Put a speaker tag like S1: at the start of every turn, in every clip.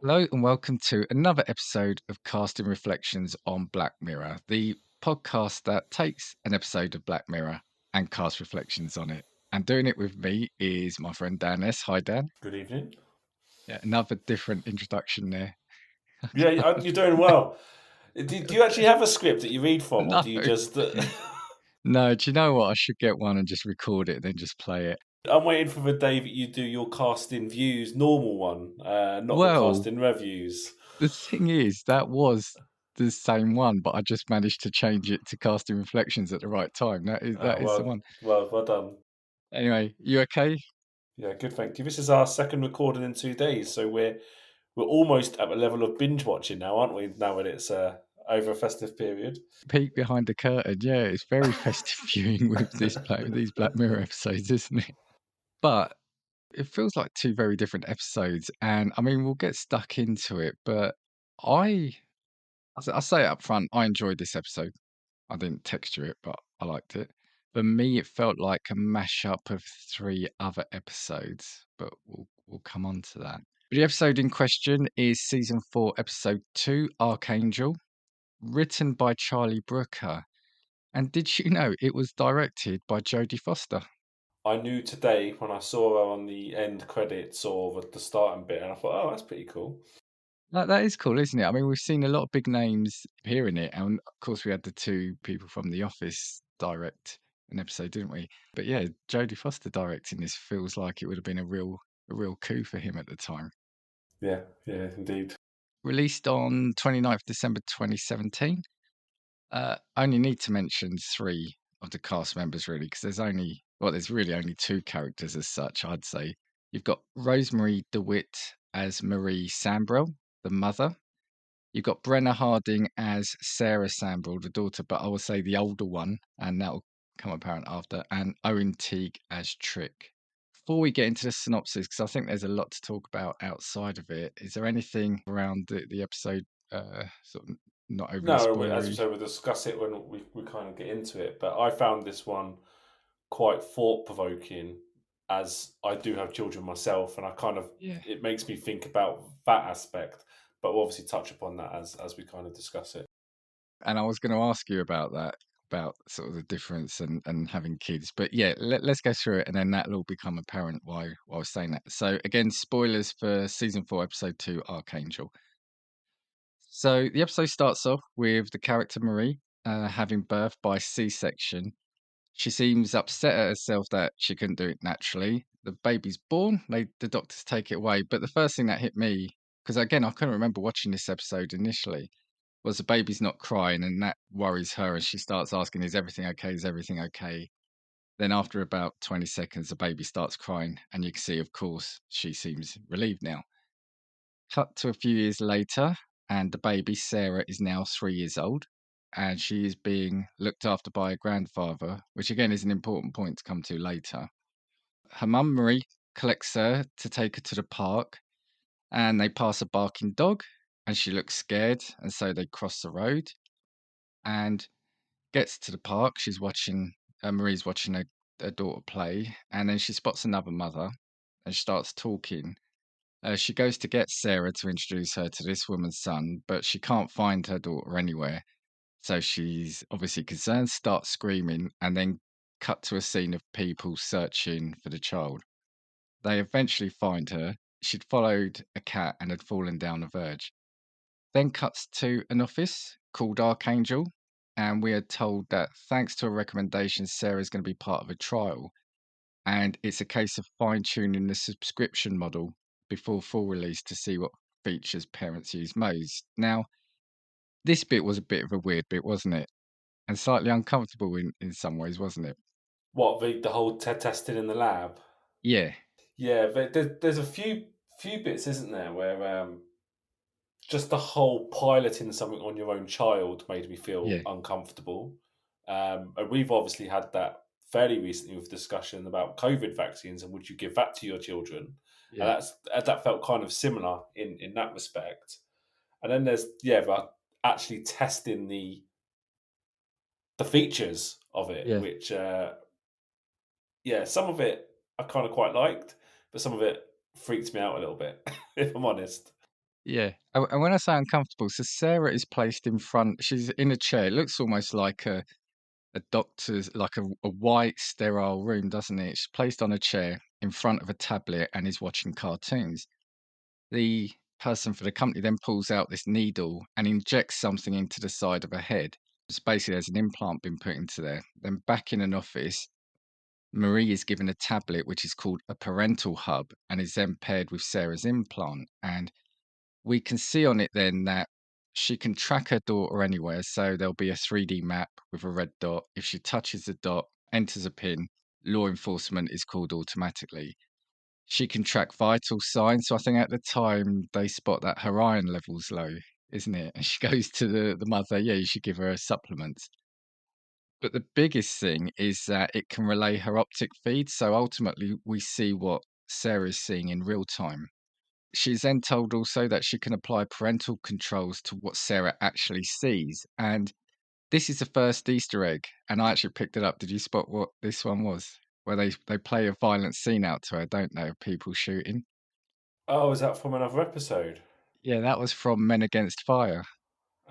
S1: Hello and welcome to another episode of Casting Reflections on Black Mirror, the podcast that takes an episode of Black Mirror and casts reflections on it. And doing it with me is my friend Dan S. Hi, Dan.
S2: Good evening.
S1: Yeah, another different introduction there.
S2: Yeah, you're doing well. Do you actually have a script that you read from, or
S1: No,
S2: do you just?
S1: no, do you know what? I should get one and just record it, then just play it.
S2: I'm waiting for the day that you do your casting views normal one, not the
S1: Well,
S2: casting reviews.
S1: the thing is, that was the same one, but I just managed to change it to Casting Reflections at the right time. That is the
S2: Well,
S1: one.
S2: well done.
S1: Anyway, you okay?
S2: Yeah, good. Thank you. This is our second recording in 2 days, so we're almost at the level of binge watching now, aren't we? Now that it's over a festive period.
S1: Peek behind the curtain. Yeah, it's very festive viewing with these Black Mirror episodes, isn't it? But it feels like two very different episodes, and I mean, we'll get stuck into it. But I, I say it up front, I enjoyed this episode. I didn't texture it, but I liked it. For me, it felt like a mashup of three other episodes, but we'll come on to that. The episode in question is season 4, episode 2, Arkangel, written by Charlie Brooker. And did you know it was directed by Jodie Foster?
S2: I knew today when I saw her on the end credits or the starting bit, and I thought, oh, that's pretty cool.
S1: That is cool, isn't it? I mean, we've seen a lot of big names appear in it, and of course, we had the two people from The Office direct an episode, didn't we? But yeah, Jodie Foster directing this feels like it would have been a real coup for him at the time.
S2: Yeah, indeed.
S1: Released on 29th December 2017. Only need to mention three of the cast members really, because there's really only two characters as such, I'd say. You've got Rosemary DeWitt as Marie Sambrell, the mother. You've got Brenna Harding as Sarah Sambrell, the daughter, but I will say the older one, and that'll come apparent after, and Owen Teague as Trick. Before we get into the synopsis, because I think there's a lot to talk about outside of it, is there anything around the episode, sort of not overly
S2: No, as you
S1: spoilery?
S2: say, we'll discuss it when we kind of get into it. But I found this one quite thought provoking, as I do have children myself, and
S1: Yeah.
S2: it makes me think about that aspect. But we'll obviously touch upon that as we kind of discuss it.
S1: And I was going to ask you about that, about sort of the difference and having kids. But yeah, let's go through it, and then that'll all become apparent why I was saying that. So again, spoilers for season 4, episode 2, Archangel. So the episode starts off with the character Marie having birth by C-section. She seems upset at herself that she couldn't do it naturally. The baby's born. The doctors take it away. But the first thing that hit me, because again, I couldn't remember watching this episode initially, was the baby's not crying, and that worries her. And she starts asking, "Is everything okay? Is everything okay?" Then after about 20 seconds, the baby starts crying, and you can see, of course, she seems relieved now. Cut to a few years later, and the baby, Sarah, is now 3 years old, and she is being looked after by a grandfather, which again is an important point to come to later. Her mum, Marie, collects her to take her to the park, and they pass a barking dog, and she looks scared, and so they cross the road and gets to the park. Marie's watching her daughter play, and then she spots another mother and she starts talking. She goes to get Sarah to introduce her to this woman's son, but she can't find her daughter anywhere. So she's obviously concerned, starts screaming, and then cut to a scene of people searching for the child. They eventually find her. She'd followed a cat and had fallen down a verge. Then cuts to an office called Arkangel, and we are told that thanks to a recommendation, Sarah's going to be part of a trial, and it's a case of fine tuning the subscription model before full release to see what features parents use most. Now, this bit was a bit of a weird bit, wasn't it? And slightly uncomfortable in some ways, wasn't it?
S2: What the whole testing in the lab?
S1: Yeah,
S2: Yeah, but there's a few bits, isn't there, where just the whole piloting something on your own child made me feel
S1: yeah,
S2: uncomfortable. And we've obviously had that fairly recently with discussion about COVID vaccines and would you give that to your children? And
S1: yeah,
S2: that felt kind of similar in that respect. And then there's but actually testing the features of it,
S1: yeah.
S2: which some of it I kind of quite liked, but some of it freaked me out a little bit, if I'm honest.
S1: Yeah. And when I say uncomfortable, so Sarah is placed in front. She's in a chair. It looks almost like a doctor's, like a white sterile room, doesn't it? She's placed on a chair in front of a tablet and is watching cartoons. The person for the company then pulls out this needle and injects something into the side of her head. It's basically there's an implant been put into there. Then back in an office, Marie is given a tablet which is called a parental hub and is then paired with Sarah's implant. And we can see on it then that she can track her daughter anywhere. So there'll be a 3D map with a red dot. If she touches the dot, enters a pin, law enforcement is called automatically. She can track vital signs. So I think at the time they spot that her iron level's low, isn't it? And she goes to the mother, yeah, you should give her a supplement. But the biggest thing is that it can relay her optic feed. So ultimately, we see what Sarah's seeing in real time. She's then told also that she can apply parental controls to what Sarah actually sees. And this is the first Easter egg. And I actually picked it up. Did you spot what this one was? Where they play a violent scene out to her, don't they, of people shooting?
S2: Oh, is that from another episode?
S1: Yeah, that was from Men Against Fire.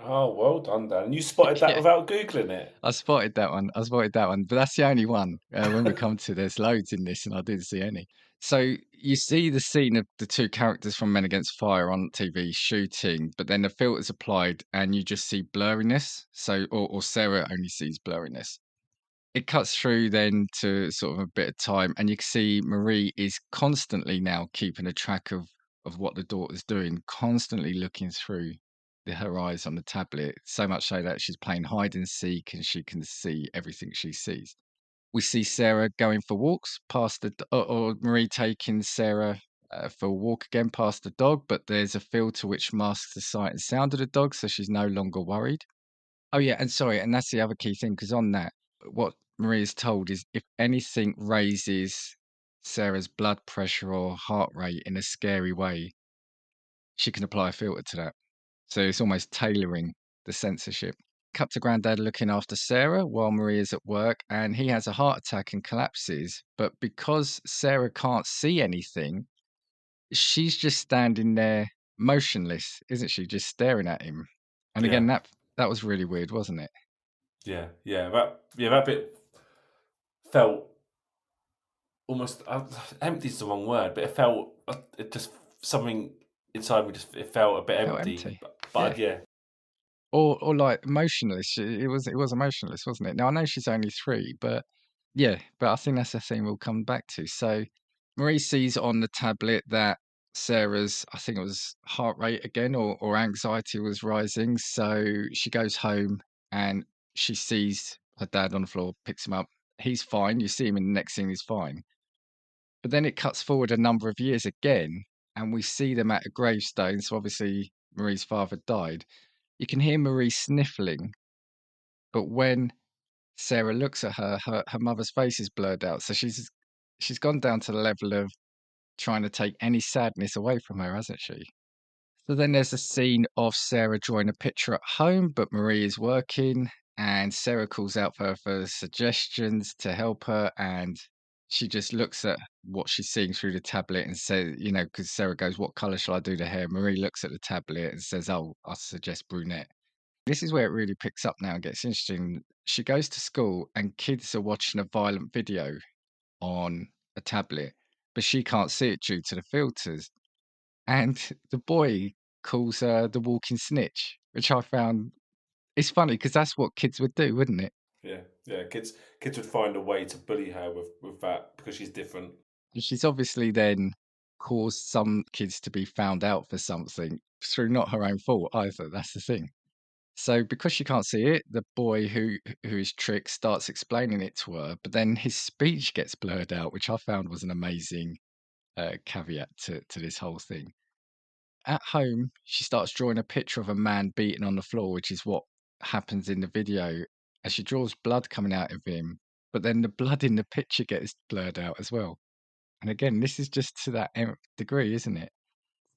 S2: Oh, well done, Dan. You spotted that
S1: Yeah,
S2: without Googling it.
S1: I spotted that one. I spotted that one, but that's the only one. When we come to, there's loads in this, and I didn't see any. So you see the scene of the two characters from Men Against Fire on TV shooting, but then the filter's applied, and you just see blurriness. So, or Sarah only sees blurriness. It cuts through then to sort of a bit of time, and you can see Marie is constantly now keeping a track of what the daughter's doing, constantly looking through her eyes on the tablet, so much so that she's playing hide and seek and she can see everything she sees. We see Sarah going for walks past or Marie taking Sarah for a walk again past the dog, but there's a filter which masks the sight and sound of the dog, so she's no longer worried. Oh, yeah, and sorry, and that's the other key thing, because on that, what Maria's told is if anything raises Sarah's blood pressure or heart rate in a scary way, she can apply a filter to that. So it's almost tailoring the censorship. Cut to Grandad looking after Sarah while Maria's at work, and he has a heart attack and collapses. But because Sarah can't see anything, she's just standing there motionless, isn't she? Just staring at him. And
S2: Yeah,
S1: again, that was really weird, wasn't it?
S2: that bit felt almost empty's the wrong word, but it felt it just something inside me just it felt a bit
S1: Felt
S2: empty.
S1: empty.
S2: But
S1: Yeah.
S2: yeah,
S1: Or like emotionless. It was emotionless, wasn't it? Now I know she's only 3, but yeah, but I think that's the thing we'll come back to. So Marie sees on the tablet that Sarah's, I think it was heart rate again or anxiety was rising. So she goes home and she sees her dad on the floor, picks him up. He's fine. You see him in the next scene, he's fine. But then it cuts forward a number of years again, and we see them at a gravestone. So obviously Marie's father died. You can hear Marie sniffling, but when Sarah looks at her, her mother's face is blurred out. So she's gone down to the level of trying to take any sadness away from her, hasn't she? So then there's a scene of Sarah drawing a picture at home, but Marie is working, and Sarah calls out for her for suggestions to help her, and she just looks at what she's seeing through the tablet and says, because Sarah goes, "What color shall I do the hair?" Marie looks at the tablet and says, "Oh, I suggest brunette." This is where it really picks up now and gets interesting. She goes to school and kids are watching a violent video on a tablet, but she can't see it due to the filters. And the boy calls her the walking snitch, which I found it's funny because that's what kids would do, wouldn't it?
S2: yeah. Kids would find a way to bully her with that because she's different.
S1: And she's obviously then caused some kids to be found out for something through not her own fault either. That's the thing. So because she can't see it, the boy who is tricked starts explaining it to her, but then his speech gets blurred out, which I found was an amazing caveat to this whole thing. At home, she starts drawing a picture of a man beaten on the floor, which is what happens in the video, and she draws blood coming out of him, but then the blood in the picture gets blurred out as well. And again, this is just to that degree, isn't it?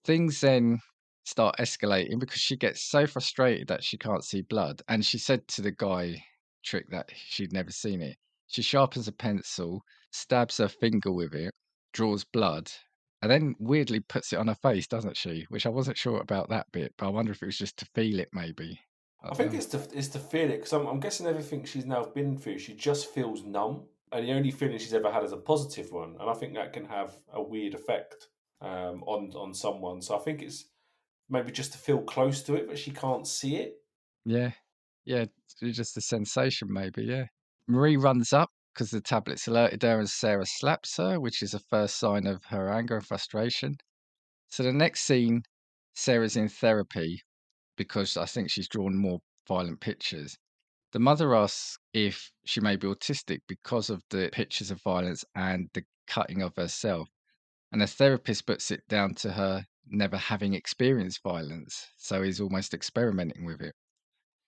S1: Things then start escalating because she gets so frustrated that she can't see blood. And she said to the guy, Trick, that she'd never seen it. She sharpens a pencil, stabs her finger with it, draws blood, and then weirdly puts it on her face, doesn't she? Which I wasn't sure about that bit, but I wonder if it was just to feel it maybe. I
S2: I
S1: don't
S2: think
S1: know.
S2: it's to feel it because I'm guessing everything she's now been through, she just feels numb, and the only feeling she's ever had is a positive one, and I think that can have a weird effect on someone. So I think it's maybe just to feel close to it, but she can't see it.
S1: Yeah. Yeah, it's just a sensation maybe, yeah. Marie runs up because the tablet's alerted her and Sarah slaps her, which is a first sign of her anger and frustration. So the next scene, Sarah's in therapy because I think she's drawn more violent pictures. The mother asks if she may be autistic because of the pictures of violence and the cutting of herself. And the therapist puts it down to her never having experienced violence. So he's almost experimenting with it.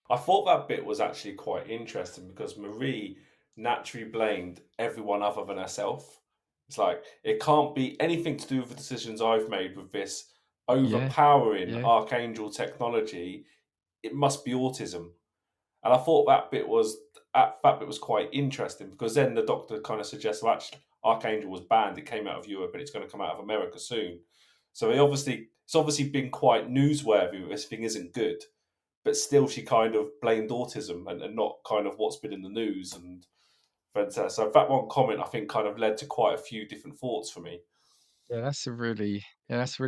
S2: I thought that bit was actually quite interesting because Marie naturally blamed everyone other than herself. It's like it can't be anything to do with the decisions I've made with this
S1: Yeah,
S2: overpowering
S1: yeah,
S2: Arkangel technology. It must be autism. And I thought that bit was quite interesting because then the doctor kind of suggests, well, actually, Archangel was banned. It came out of Europe and it's going to come out of America soon. So it's obviously been quite newsworthy that this thing isn't good, but still she kind of blamed autism and not kind of what's been in the news. And so that one comment I think kind of led to quite a few different thoughts for me.
S1: yeah. That's a really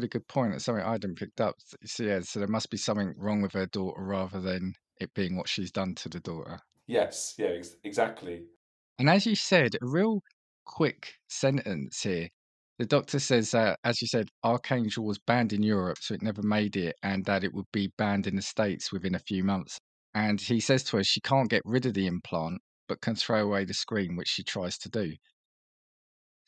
S1: good point. It's something I hadn't picked up. So yeah, so there must be something wrong with her daughter rather than it being what she's done to the daughter.
S2: Yes, yeah, exactly.
S1: And as you said, a real quick sentence here. The doctor says that, as you said, Archangel was banned in Europe, so it never made it, and that it would be banned in the States within a few months. And he says to her she can't get rid of the implant, but can throw away the screen, which she tries to do.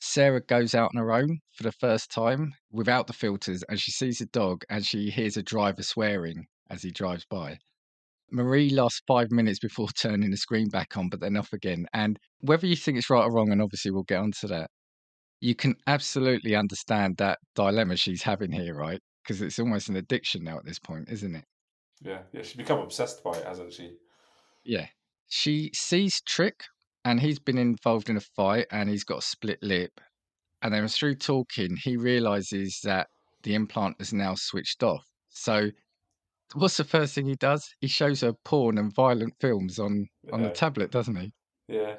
S1: Sarah goes out on her own for the first time without the filters, and she sees a dog and she hears a driver swearing as he drives by. Marie lost 5 minutes before turning the screen back on, but then off again. And whether you think it's right or wrong, and obviously we'll get onto that, you can absolutely understand that dilemma she's having here, right? Because it's almost an addiction now at this point, isn't it?
S2: Yeah, yeah, she's become obsessed by it, hasn't she?
S1: Yeah. She sees Trick, and he's been involved in a fight, and he's got a split lip. And then through talking, he realizes that the implant is now switched off. So what's the first thing he does? He shows her porn and violent films on the
S2: Yeah,
S1: tablet, doesn't he?
S2: yeah.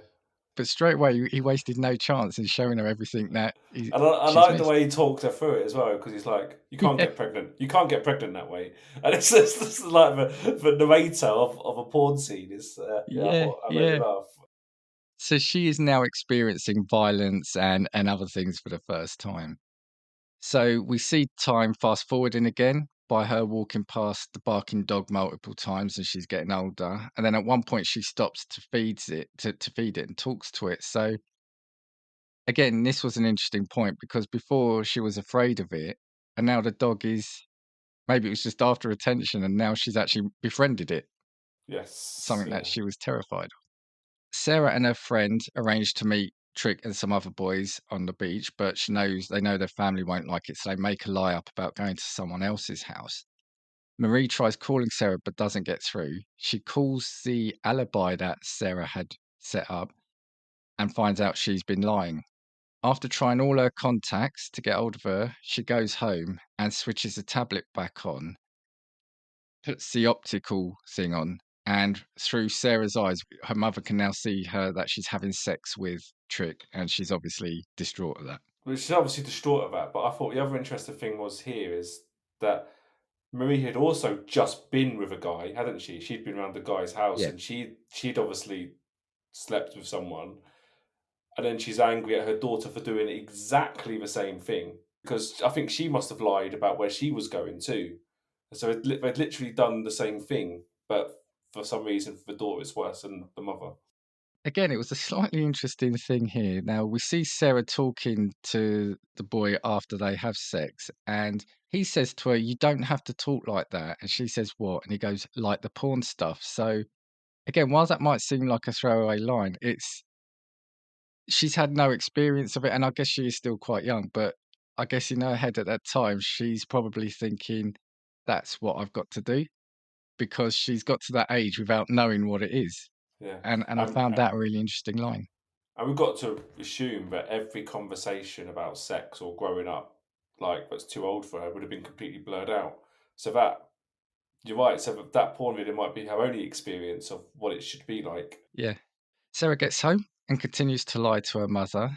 S1: But straight away, he wasted no chance in showing her everything that
S2: And I
S1: she's
S2: like the
S1: missed.
S2: way he talked her through it as well, because he's like, "You can't
S1: Yeah,
S2: get pregnant. You can't get pregnant that way." And it's just this is like the narrator of a porn scene. Is yeah, I
S1: yeah,
S2: thought I made me
S1: yeah.
S2: laugh.
S1: So she is now experiencing violence and other things for the first time. So we see time fast forwarding again by her walking past the barking dog multiple times as she's getting older. And then at one point she stops to feed it and talks to it. So again, this was an interesting point because before she was afraid of it, and now the dog is maybe it was just after attention and now she's actually befriended it,
S2: Yes,
S1: something that
S2: yeah,
S1: she was terrified of. Sarah and her friend arrange to meet Trick and some other boys on the beach, but they know their family won't like it, so they make a lie up about going to someone else's house. Marie tries calling Sarah but doesn't get through. She calls the alibi that Sarah had set up and finds out she's been lying. After trying all her contacts to get hold of her, she goes home and switches the tablet back on, puts the optical thing on, and through Sarah's eyes, her mother can now see her that she's having sex with Trick, and she's obviously distraught at that.
S2: which is obviously distraught of that. But I thought the other interesting thing was here is that Marie had also just been with a guy, hadn't she? She'd been around the guy's house,
S1: Yeah.
S2: and she'd obviously slept with someone, and then she's angry at her daughter for doing exactly the same thing because I think she must have lied about where she was going too. So they'd literally done the same thing, but for some reason, for the daughter, it's worse than the mother.
S1: Again, it was a slightly interesting thing here. Now, we see Sarah talking to the boy after they have sex, and he says to her, "You don't have to talk like that." And she says, "What?" And he goes, "Like the porn stuff." So, again, while that might seem like a throwaway line, she's had no experience of it, and I guess she is still quite young, but I guess in her head at that time, she's probably thinking, "That's what I've got to do," because she's got to that age without knowing what it is.
S2: Yeah,
S1: And I
S2: and
S1: found that a really interesting line.
S2: and we've got to assume that every conversation about sex or growing up, like that's too old for her would have been completely blurred out. So that you're right. So that porn video might be her only experience of what it should be like.
S1: Yeah. Sarah gets home and continues to lie to her mother.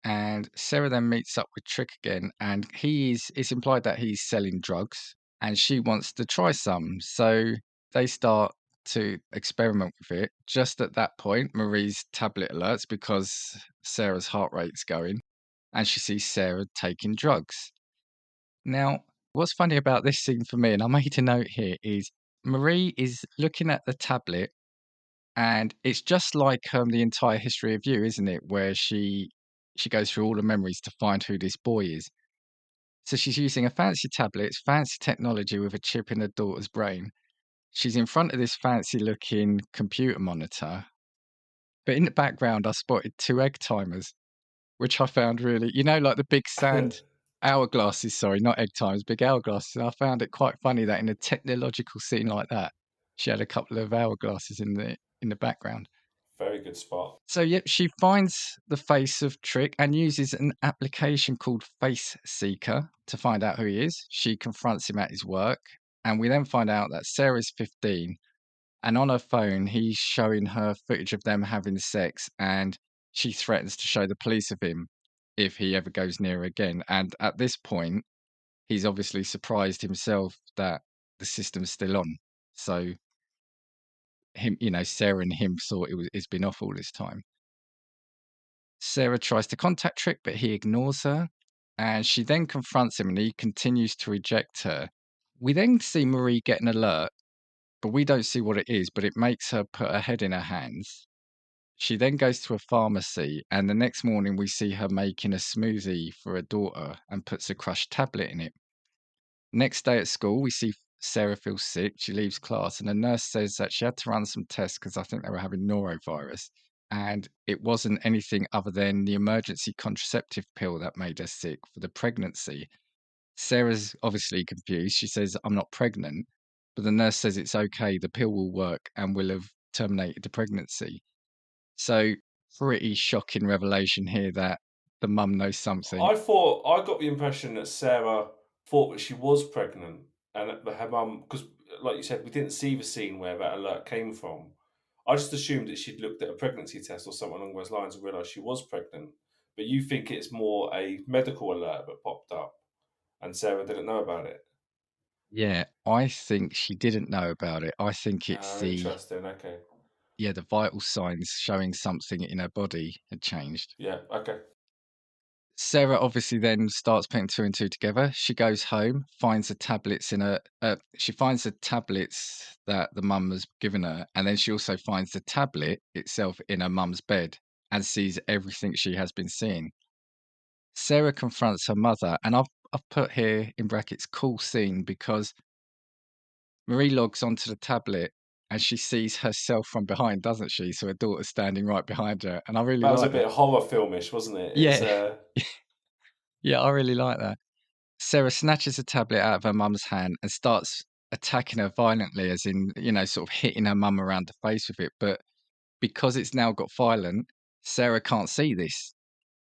S1: And Sarah then meets up with Trick again, and it's implied that he's selling drugs and she wants to try some. So they start to experiment with it. Just at that point, Marie's tablet alerts because Sarah's heart rate's going and she sees Sarah taking drugs. Now, what's funny about this scene for me, and I made a note here, is Marie is looking at the tablet and it's just like the entire history of you, isn't it? Where she goes through all the memories to find who this boy is. So she's using a fancy tablet, it's fancy technology with a chip in her daughter's brain. She's in front of this fancy looking computer monitor. But in the background, I spotted two egg timers, which I found really, like the big sand hourglasses, sorry, not egg timers, big hourglasses. I found it quite funny that in a technological scene like that, she had a couple of hourglasses in the background.
S2: Very good spot.
S1: So, yep, she finds the face of Trick and uses an application called Face Seeker to find out who he is. She confronts him at his work, and we then find out that Sarah's 15, and on her phone, he's showing her footage of them having sex, and she threatens to show the police of him if he ever goes near her again. And at this point, he's obviously surprised himself that the system's still on. So, Sarah and him thought it's been off all this time. Sarah tries to contact Trick, but he ignores her, and she then confronts him, and he continues to reject her. We then see Marie get an alert, but we don't see what it is, but it makes her put her head in her hands. She then goes to a pharmacy, and the next morning we see her making a smoothie for her daughter and puts a crushed tablet in it. Next day at school, we see Sarah feels sick. She leaves class, and the nurse says that she had to run some tests because I think they were having norovirus. And it wasn't anything other than the emergency contraceptive pill that made her sick for the pregnancy. Sarah's obviously confused. She says, I'm not pregnant. But the nurse says it's okay. The pill will work and will have terminated the pregnancy. So, pretty shocking revelation here that the mum knows something.
S2: I got the impression that Sarah thought that she was pregnant, and that her mum, because like you said, we didn't see the scene where that alert came from. I just assumed that she'd looked at a pregnancy test or something along those lines and realised she was pregnant. But you think it's more a medical alert that popped up, and Sarah didn't know about it.
S1: Yeah, I think she didn't know about it. I think it's
S2: Interesting. Okay.
S1: the vital signs showing something in her body had changed.
S2: Yeah. Okay.
S1: Sarah obviously then starts putting two and two together. She goes home, finds the tablets she finds the tablets that the mum has given her, and then she also finds the tablet itself in her mum's bed and sees everything she has been seeing. Sarah confronts her mother, and I've put here in brackets cool scene because Marie logs onto the tablet and she sees herself from behind, doesn't she? So her daughter's standing right behind her, and I really
S2: That was a
S1: like
S2: bit
S1: that.
S2: horror filmish, wasn't it? It's
S1: Yeah, yeah, I really like that. Sarah snatches the tablet out of her mum's hand and starts attacking her violently, as in, sort of hitting her mum around the face with it. But because it's now got violent, Sarah can't see this.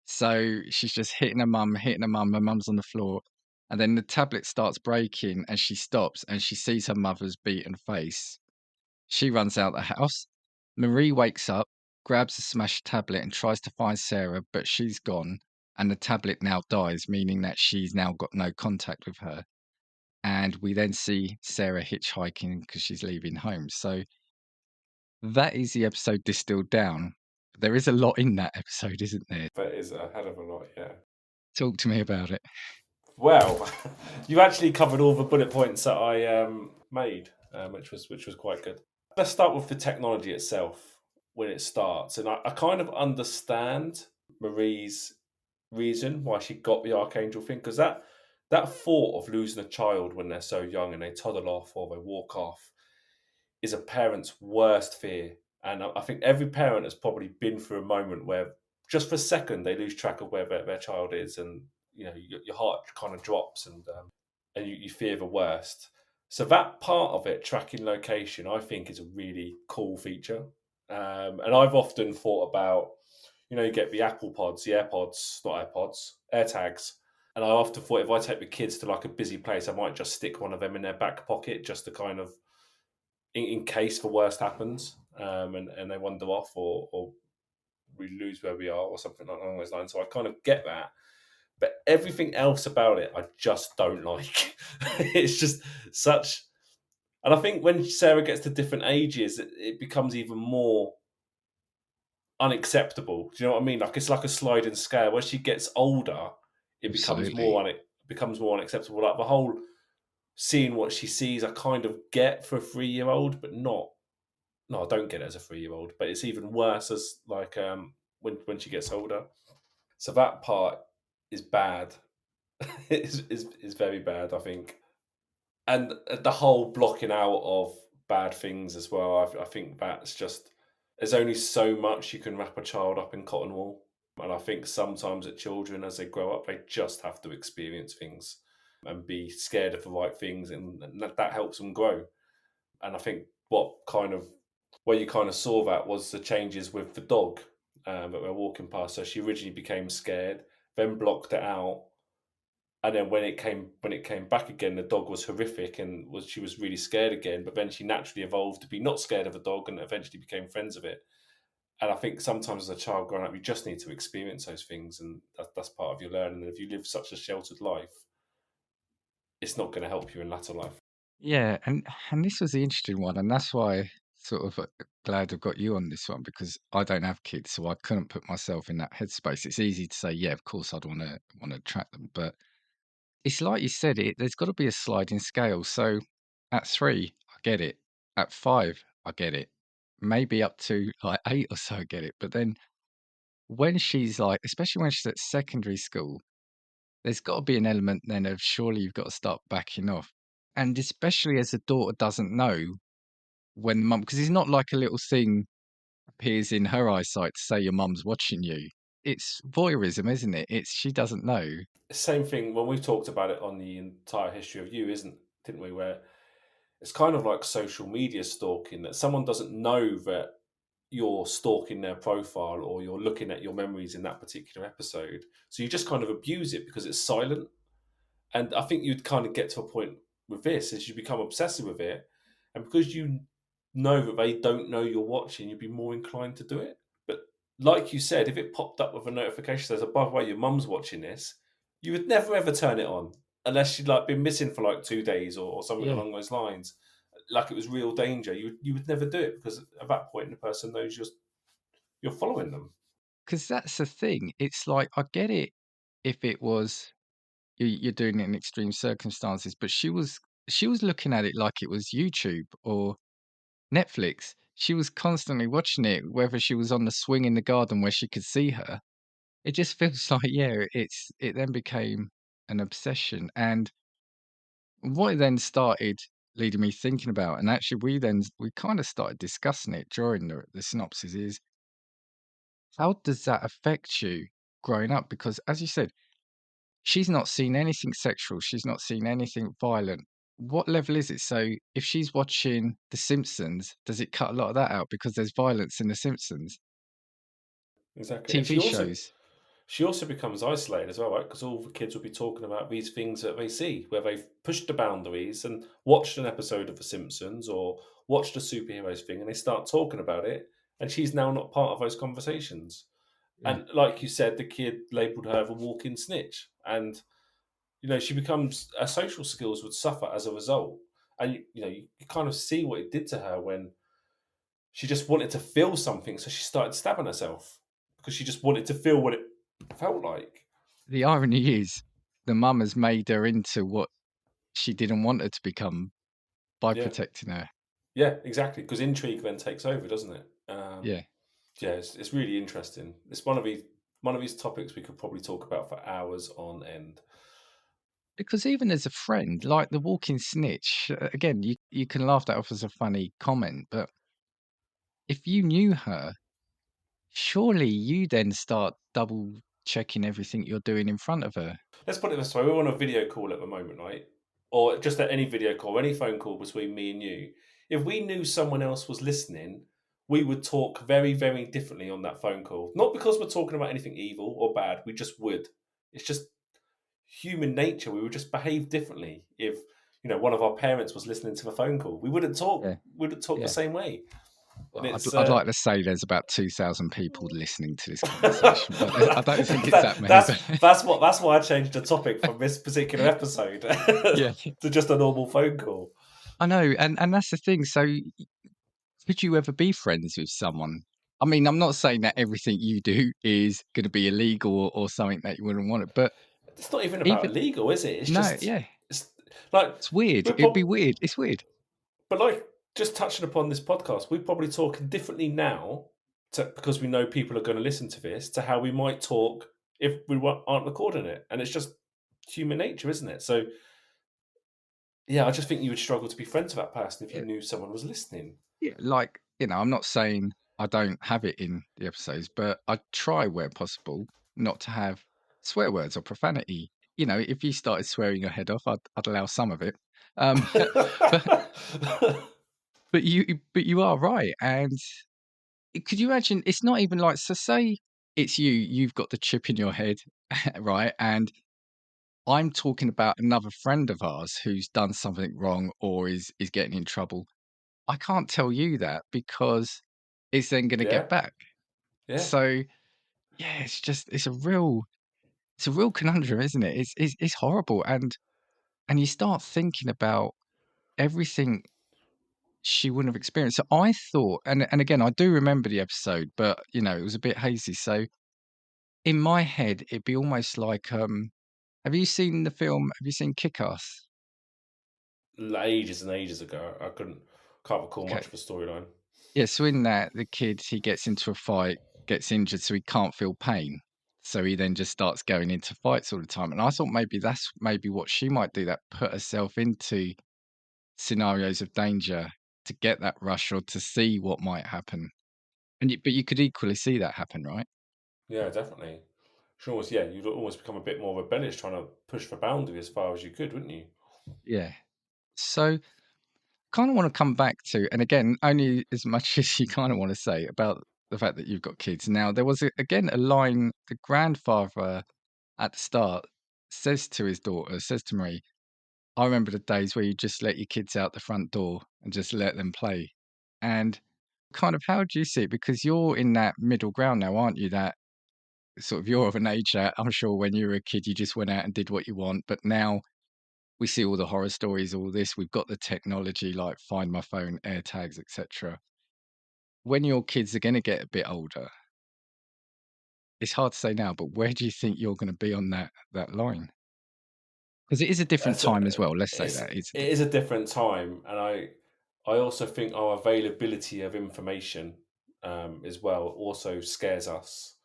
S1: So she's just hitting her mum, her mum's on the floor. And then the tablet starts breaking and she stops and she sees her mother's beaten face. She runs out the house. Marie wakes up, grabs the smashed tablet, and tries to find Sarah, but she's gone. And the tablet now dies, meaning that she's now got no contact with her. And we then see Sarah hitchhiking because she's leaving home. So that is the episode distilled down. There is a lot in that episode, isn't there?
S2: that is a hell of a lot. Yeah.
S1: Talk to me about it.
S2: Well, you actually covered all the bullet points that I made, which was quite good. Let's start with the technology itself when it starts, and I kind of understand Marie's reason why she got the Arkangel thing, because that thought of losing a child when they're so young and they toddle off or they walk off is a parent's worst fear. And I think every parent has probably been through a moment where just for a second they lose track of where their child is, and your heart kind of drops, and you fear the worst. So that part of it, tracking location, I think is a really cool feature. And I've often thought about, you get the Apple Pods, the AirPods, not AirPods, AirTags. And I often thought if I take the kids to like a busy place, I might just stick one of them in their back pocket just to kind of in case the worst happens, and they wander off or we lose where we are or something along those lines. So I kind of get that. But everything else about it, I just don't like. It's just such. And I think when Sarah gets to different ages, it becomes even more unacceptable. Do you know what I mean? Like it's like a sliding scale. When she gets older, it becomes
S1: Absolutely.
S2: more unacceptable. Like the whole seeing what she sees, I kind of get for a 3 year old, but not. No, I don't get it as a 3 year old. But it's even worse as like when she gets older. So that part is bad. is very bad, I think. And the whole blocking out of bad things as well. I think that's just there's only so much you can wrap a child up in cotton wool, and I think sometimes at children as they grow up, they just have to experience things and be scared of the right things, and that helps them grow. And I think where you kind of saw that was the changes with the dog that we're walking past. So she originally became scared, then blocked it out, and then when it came back again, the dog was horrific and she was really scared again. But then she naturally evolved to be not scared of a dog and eventually became friends with it. And I think sometimes as a child growing up, you just need to experience those things, and that's part of your learning. And if you live such a sheltered life, it's not going to help you in latter life.
S1: Yeah, and this was the interesting one, and that's why sort of glad I've got you on this one because I don't have kids, so I couldn't put myself in that headspace. It's easy to say, yeah, of course I'd want to track them, but it's like you said, there's got to be a sliding scale. So at 3, I get it. At 5, I get it. Maybe up to like 8 or so, I get it. But then when she's like, especially when she's at secondary school, there's got to be an element then of surely you've got to start backing off. And especially as the daughter doesn't know when mum, because it's not like a little thing appears in her eyesight to say your mum's watching you. It's voyeurism, isn't it? It's she doesn't know.
S2: Same thing when we've talked about it on the entire history of you, didn't we? Where it's kind of like social media stalking that someone doesn't know that you're stalking their profile or you're looking at your memories in that particular episode. So you just kind of abuse it because it's silent. And I think you'd kind of get to a point with this as you become obsessive with it. And because you know that they don't know you're watching, you'd be more inclined to do it. But like you said, if it popped up with a notification that says, oh, by the way, your mum's watching this, you would never ever turn it on unless she'd like been missing for like 2 days or something
S1: Yeah.
S2: along those lines. Like it was real danger. You would never do it because at that point the person knows you're following them.
S1: Because that's the thing. It's like I get it if it was you're doing it in extreme circumstances, but she was looking at it like it was YouTube or Netflix. She was constantly watching it, whether she was on the swing in the garden where she could see her. It just feels like, yeah, it then became an obsession. And what it then started leading me thinking about, and actually we kind of started discussing it during the synopsis, is how does that affect you growing up? Because as you said, she's not seen anything sexual, she's not seen anything violent. What level is it? So if she's watching The Simpsons, does it cut a lot of that out because there's violence in The Simpsons?
S2: Exactly. And
S1: TV shows.
S2: she also becomes isolated as well, right? Because all the kids will be talking about these things that they see, where they've pushed the boundaries and watched an episode of The Simpsons or watched a superheroes thing, and they start talking about it. And she's now not part of those conversations.
S1: Yeah.
S2: And like you said, the kid labelled her the walking snitch, and she becomes her social skills would suffer as a result. And you kind of see what it did to her when she just wanted to feel something, so she started stabbing herself because she just wanted to feel what it felt like.
S1: The irony is the mum has made her into what she didn't want her to become by
S2: Yeah,
S1: protecting her.
S2: yeah, exactly. Because intrigue then takes over, doesn't it?
S1: Yeah.
S2: Yeah, it's really interesting. It's one of these topics we could probably talk about for hours on end.
S1: Because even as a friend, like the walking snitch, again, you can laugh that off as a funny comment, but if you knew her, surely you then start double checking everything you're doing in front of her.
S2: Let's put it this way: we're on a video call at the moment, right? Or just at any video call, any phone call between me and you. If we knew someone else was listening, we would talk very, very differently on that phone call. Not because we're talking about anything evil or bad. We just would. It's just human nature. We would just behave differently if one of our parents was listening to the phone call. We wouldn't talk.
S1: Yeah,
S2: Wouldn't talk the
S1: yeah.
S2: same way. And
S1: Well,
S2: it's
S1: I'd like to say there's about 2,000 people listening to this conversation, but I don't think it's that many. But
S2: that's why I changed the topic from this particular episode
S1: yeah,
S2: to just a normal phone call.
S1: I know, and that's the thing. So, could you ever be friends with someone? I mean, I'm not saying that everything you do is going to be illegal or something that you wouldn't want it, but
S2: It's not even about
S1: even
S2: illegal, is it? It's
S1: no,
S2: just
S1: yeah,
S2: it's like
S1: it's weird.
S2: we're
S1: It'd be
S2: probably,
S1: weird. It's weird.
S2: but like just touching upon this podcast, we're probably talking differently now because we know people are going to listen to this to how we might talk if we aren't recording it, and it's just human nature, isn't it? So yeah, I just think you would struggle to be friends with that person if you
S1: Yeah,
S2: knew someone was listening.
S1: yeah. Like I'm not saying I don't have it in the episodes, but I try where possible not to have swear words or profanity. If you started swearing your head off, I'd allow some of it. But but you are right, and could you imagine? It's not even like so. Say it's you. You've got the chip in your head, right? And I'm talking about another friend of ours who's done something wrong or is getting in trouble. I can't tell you that because it's then going to get
S2: Yeah,
S1: back.
S2: yeah.
S1: So yeah, it's a real conundrum, isn't it? It's horrible, and you start thinking about everything she wouldn't have experienced. So I thought, and again, I do remember the episode, but it was a bit hazy. So in my head, it'd be almost like, have you seen the film? Have you seen Kick-Ass?
S2: Ages and ages ago, can't recall much
S1: Okay.
S2: of a storyline.
S1: Yeah, so in that, the kid, he gets into a fight, gets injured, so he can't feel pain. So he then just starts going into fights all the time. And I thought maybe that's maybe what she might do, that put herself into scenarios of danger to get that rush or to see what might happen. But you could equally see that happen, right?
S2: Yeah, definitely. Should almost, yeah, you'd almost become a bit more rebellious, trying to push the boundary as far as you could, wouldn't you?
S1: Yeah. So kind of want to come back to, and again, only as much as you kind of want to say about the fact that you've got kids. Now, there was again a line the grandfather at the start says to his daughter, says to Marie, I remember the days where you just let your kids out the front door and just let them play. And kind of how do you see it? Because you're in that middle ground now, aren't you? That sort of you're of an age that I'm sure when you were a kid, you just went out and did what you want. But now we see all the horror stories, all this. We've got the technology like Find My Phone, AirTags, etc. When your kids are going to get a bit older, it's hard to say now, but where do you think you're going to be on that line? Because it is a different
S2: So
S1: time as well. Let's say
S2: it's
S1: that it's a
S2: it is
S1: different.
S2: a different time, and I also think our availability of information as well also scares us.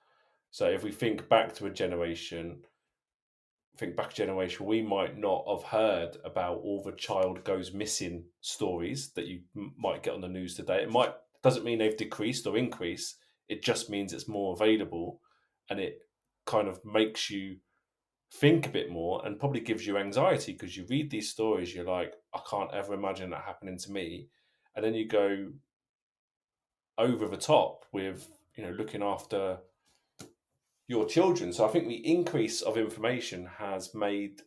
S2: So if we think back a generation, we might not have heard about all the child goes missing stories that you might get on the news today. It might doesn't mean they've decreased or increased. It just means it's more available, and it kind of makes you think a bit more and probably gives you anxiety because you read these stories, you're like, I can't ever imagine that happening to me. And then you go over the top with, looking after your children. So I think the increase of information has made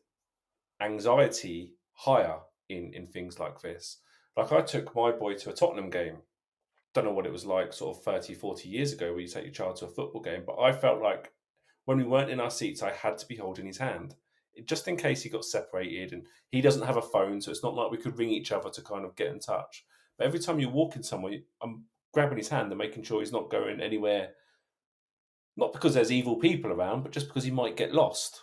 S2: anxiety higher in things like this. Like I took my boy to a Tottenham game. Don't know what it was like sort of 30, 40 years ago where you take your child to a football game, but I felt like when we weren't in our seats, I had to be holding his hand just in case he got separated. And he doesn't have a phone, so it's not like we could ring each other to kind of get in touch. But every time you're walking somewhere, I'm grabbing his hand and making sure he's not going anywhere, not because there's evil people around, but just because he might get lost.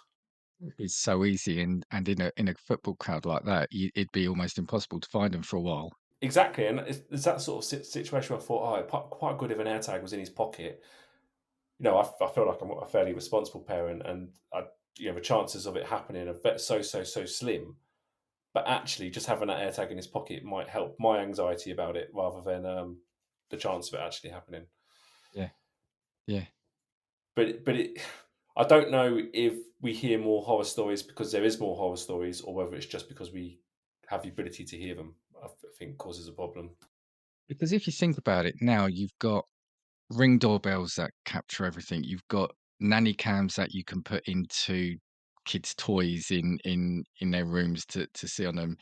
S1: It's so easy, and in a football crowd like that, it'd be almost impossible to find them for a while.
S2: Exactly, and it's that sort of situation where I thought, quite good if an AirTag was in his pocket. I feel like I'm a fairly responsible parent, and the chances of it happening are so slim. But actually, just having that AirTag in his pocket might help my anxiety about it rather than the chance of it actually happening.
S1: Yeah, yeah.
S2: But I don't know if we hear more horror stories because there is more horror stories, or whether it's just because we have the ability to hear them. I think causes a problem.
S1: Because if you think about it now, you've got Ring doorbells that capture everything. You've got nanny cams that you can put into kids' toys in their rooms to see on them.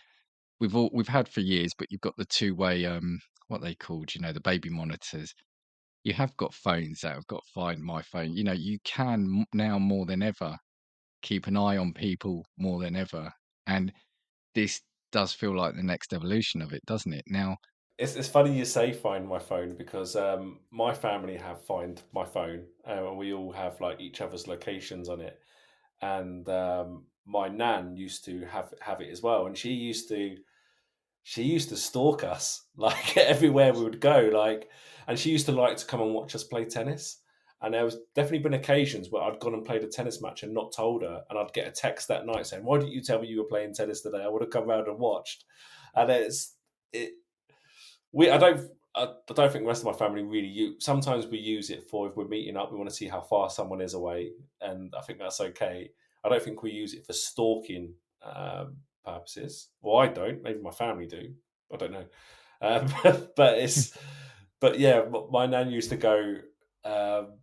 S1: We've had for years, but you've got the two-way, what they called, the baby monitors. You have got phones that have got Find My Phone. You can now more than ever keep an eye on people more than ever, and this does feel like the next evolution of it, doesn't it? Now,
S2: It's funny you say Find My Phone because my family have Find My Phone, and we all have like each other's locations on it. And my nan used to have it as well, and she used to stalk us like everywhere we would go, like, and she used to like to come and watch us play tennis. And there was definitely been occasions where I'd gone and played a tennis match and not told her, and I'd get a text that night saying, "Why didn't you tell me you were playing tennis today? I would have come round and watched." And it we I don't think the rest of my family really use. Sometimes we use it for if we're meeting up, we want to see how far someone is away, and I think that's okay. I don't think we use it for stalking purposes. Well, I don't. Maybe my family do. I don't know. Um, but it's but yeah, my nan used to go um,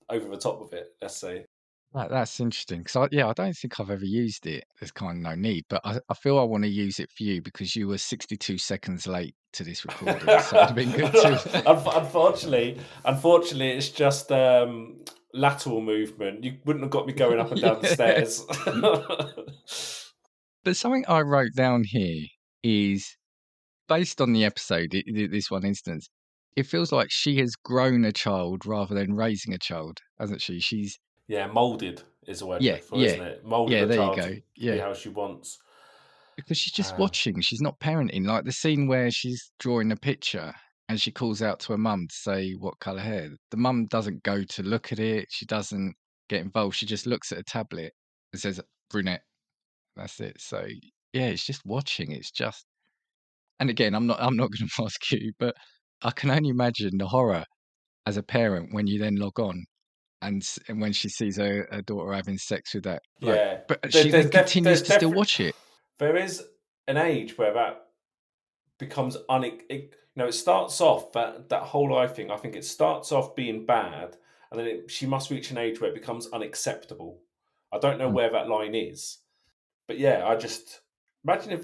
S2: over the top of it. Let's say.
S1: that's interesting because I don't think I've ever used it. There's kind of no need, but I feel I want to use it for you because you were 62 seconds late to this recording, so it'd have been good to.
S2: Unfortunately, it's just lateral movement. You wouldn't have got me going up and down the
S1: Yeah.
S2: stairs.
S1: But something I wrote down here is based on the episode, this one instance, it feels like she has grown a child rather than raising a child, hasn't she? She's
S2: Yeah, molded is the word you
S1: yeah,
S2: look for,
S1: yeah,
S2: isn't it? Molded
S1: yeah.
S2: a
S1: There you
S2: child
S1: go.
S2: to be
S1: Yeah,
S2: how she wants.
S1: because she's just
S2: Uh,
S1: watching. She's not parenting. Like the scene where she's drawing a picture and she calls out to her mum to say what colour hair. The mum doesn't go to look at it. She doesn't get involved. She just looks at a tablet and says brunette. That's it. So yeah, it's just watching. It's just. And again, I'm not going to ask you, but I can only imagine the horror as a parent when you then log on and when she sees her daughter having sex with that bloke,
S2: yeah,
S1: but
S2: there,
S1: she then
S2: there's
S1: continues to still
S2: definitely
S1: watch it.
S2: there is an age where that becomes it starts off that whole life thing. I think it starts off being bad, and then she must reach an age where it becomes unacceptable. I don't know
S1: Mm.
S2: where that line is, but yeah, I just imagine if